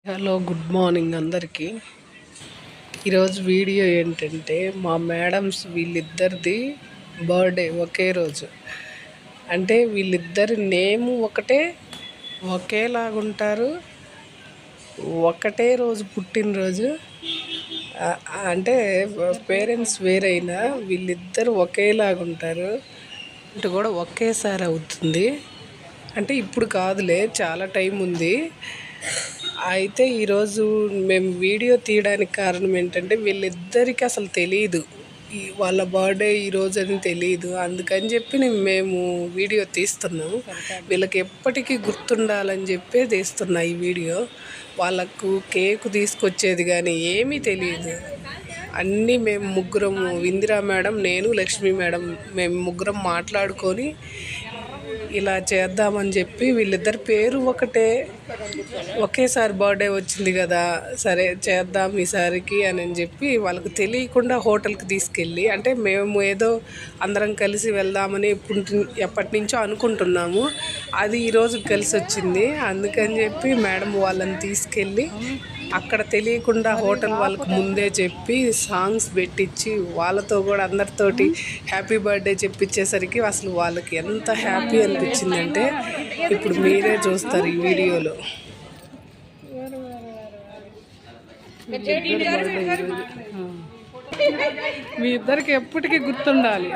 Hello, good morning అందరికీ. ఈరోజు video ఏంటంటే మా మేడమ్స్ వీళ్ళిద్దరిది బర్త్డే ఒకే రోజు. అంటే వీళ్ళిద్దరి నేము ఒకటే, ఒకేలాగుంటారు, ఒకటే రోజు పుట్టినరోజు. అంటే పేరెంట్స్ వేరైనా వీళ్ళిద్దరు ఒకేలాగుంటారు. అంటే కూడా ఒకేసారి అవుతుంది. అంటే ఇప్పుడు కాదులే, చాలా టైం ఉంది. అయితే ఈరోజు మేము వీడియో తీయడానికి కారణం ఏంటంటే వీళ్ళిద్దరికి అసలు తెలియదు వాళ్ళ బర్త్డే ఈరోజు అని తెలియదు. అందుకని చెప్పి మేము వీడియో తీస్తున్నాము. వీళ్ళకి ఎప్పటికీ గుర్తుండాలని చెప్పి తీస్తున్నా ఈ వీడియో. వాళ్ళకు కేకు తీసుకొచ్చేది కానీ ఏమీ తెలియదు. అన్నీ మేము ముగ్గురం, ఇందిరా మేడం, నేను, లక్ష్మీ మేడం, మేము ముగ్గురం మాట్లాడుకొని ఇలా చేద్దామని చెప్పి, వీళ్ళిద్దరి పేరు ఒకటే, ఒకేసారి బర్త్డే వచ్చింది కదా, సరే చేద్దాం ఈసారికి అని చెప్పి వాళ్ళకి తెలియకుండా హోటల్కి తీసుకెళ్ళి, అంటే మేము ఏదో అందరం కలిసి వెళ్దామని ఎప్పటి నుంచో అనుకుంటున్నాము. అది ఈరోజు కలిసి వచ్చింది. అందుకని చెప్పి మేడం వాళ్ళని తీసుకెళ్ళి అక్కడ తెలియకుండా హోటల్ వాళ్ళకు ముందే చెప్పి సాంగ్స్ పెట్టించి వాళ్ళతో కూడా అందరితోటి హ్యాపీ బర్త్డే చెప్పించేసరికి అసలు వాళ్ళకి ఎంత హ్యాపీ అనిపించిందంటే ఇప్పుడు మీరే చూస్తారు ఈ వీడియోలో. మీ ఇద్దరికి ఎప్పటికీ గుర్తుండాలి.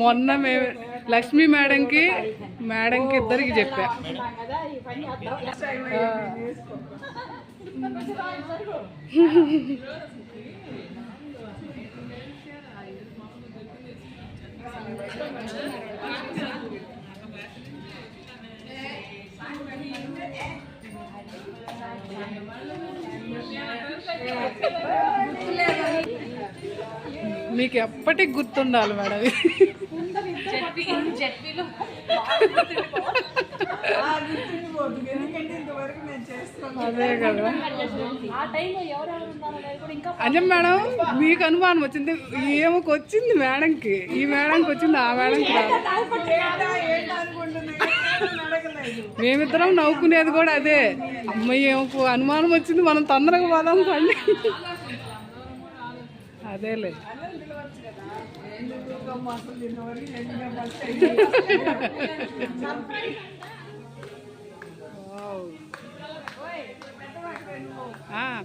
మొన్న మేము లక్ష్మీ మేడంకి ఇద్దరికి చెప్పా. మీకు ఎప్పటికి గుర్తుండాలి మేడం. అదే కదా అంజం మేడం, మీకు అనుమానం వచ్చింది, ఏమోకి వచ్చింది మేడంకి, ఈ మేడంకి వచ్చింది, ఆ మేడంకి రాదు. మేమిద్దరం నవ్వుకునేది కూడా అదే, అమ్మాయి ఏమో అనుమానం వచ్చింది, మనం తొందరగా పోదాం పండి. అదేలే.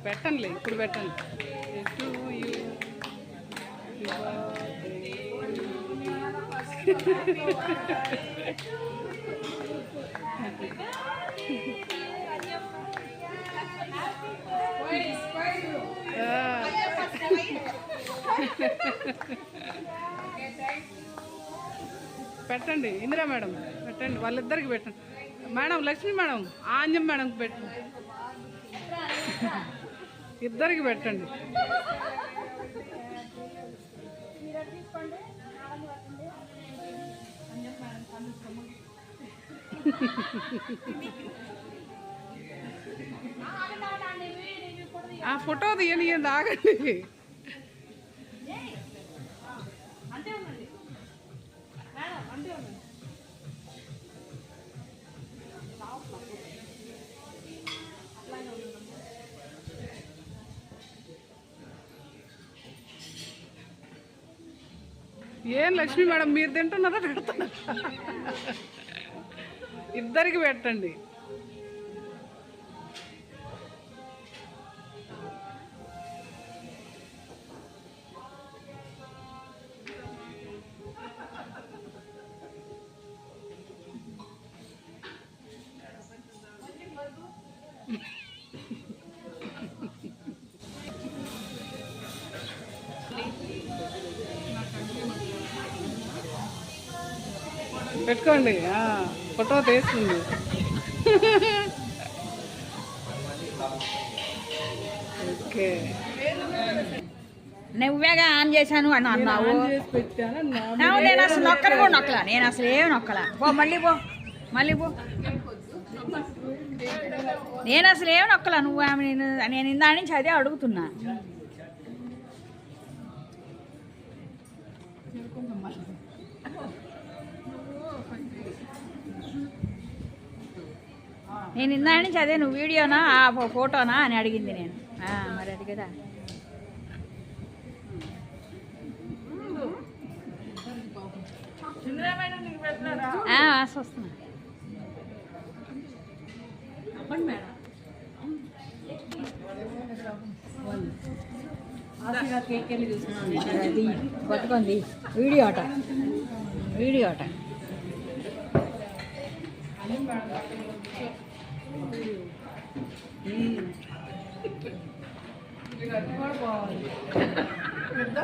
పెట్టండి, ఇప్పుడు పెట్టండి. పెట్టండి ఇందిరా మేడం, పెట్టండి వాళ్ళిద్దరికి పెట్టండి. మేడం లక్ష్మీ మేడం, ఆంజం మేడంకి పెట్టండి, ఇద్దరికి పెట్టండి. ఆ ఫోటో తీయనియండి, ఆగండి. ఏం లక్ష్మీ మేడం, మీరు తింటున్నారా పెడుతున్నారా? ఇద్దరికి పెట్టండి. పెట్టుకోండి, ఫోటో తీస్తుంది. ఓకే, నువ్వేగా ఆన్ చేశాను అని అన్నావు. నేను అసలు నొక్కలు కూడా నొక్కలా, నేను అసలు ఏమి నొక్కలా. మళ్ళీ పో. నేను అసలు ఏమి నొక్కలా. నువ్వు నేను ఇందా నుంచి అదే అడుగుతున్నా. నేను ఇందా నుంచి అదే నువ్వు వీడియోనా ఆ ఫోటోనా అని అడిగింది నేను. మరి అది కదా. వస్తున్నా పట్టుకుంది వీడియో అట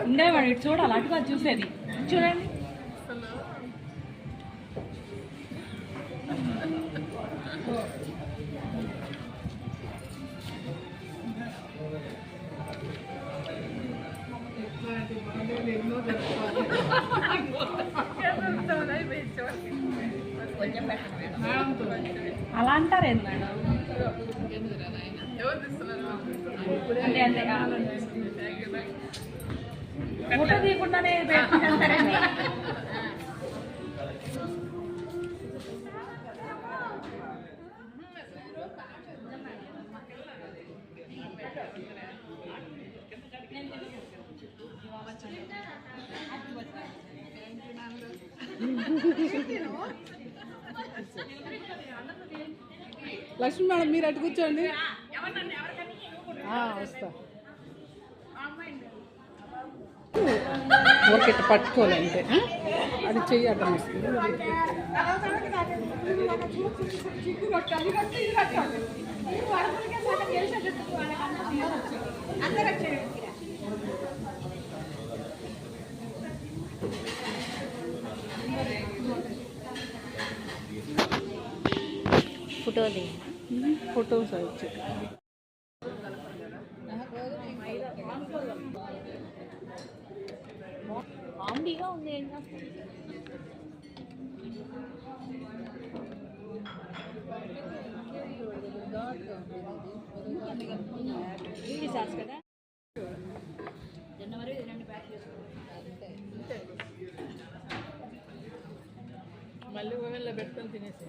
ఉండేవాడు ఇటు చూడాలి, అటుగా చూసేది చూడండి. అలా అంటారు ఏంది మేడం? ఫోటో తీయకుండానే పెట్టుకుంటారండి. లక్ష్మి మేడం మీరు అటు కూర్చోండి. వస్తా. ఓకే పట్టుకోవాలంటే అది చెయ్యి అడ్డం వస్తుంది. ఫోటోస్ వచ్చి కామెడీగా ఉంది. ఏం చేస్తాం కదా. జనవరి 2 ప్యాక్ చేసుకోవాలి. మళ్ళీ ఓవెన్లో పెట్టుకొని తినేసి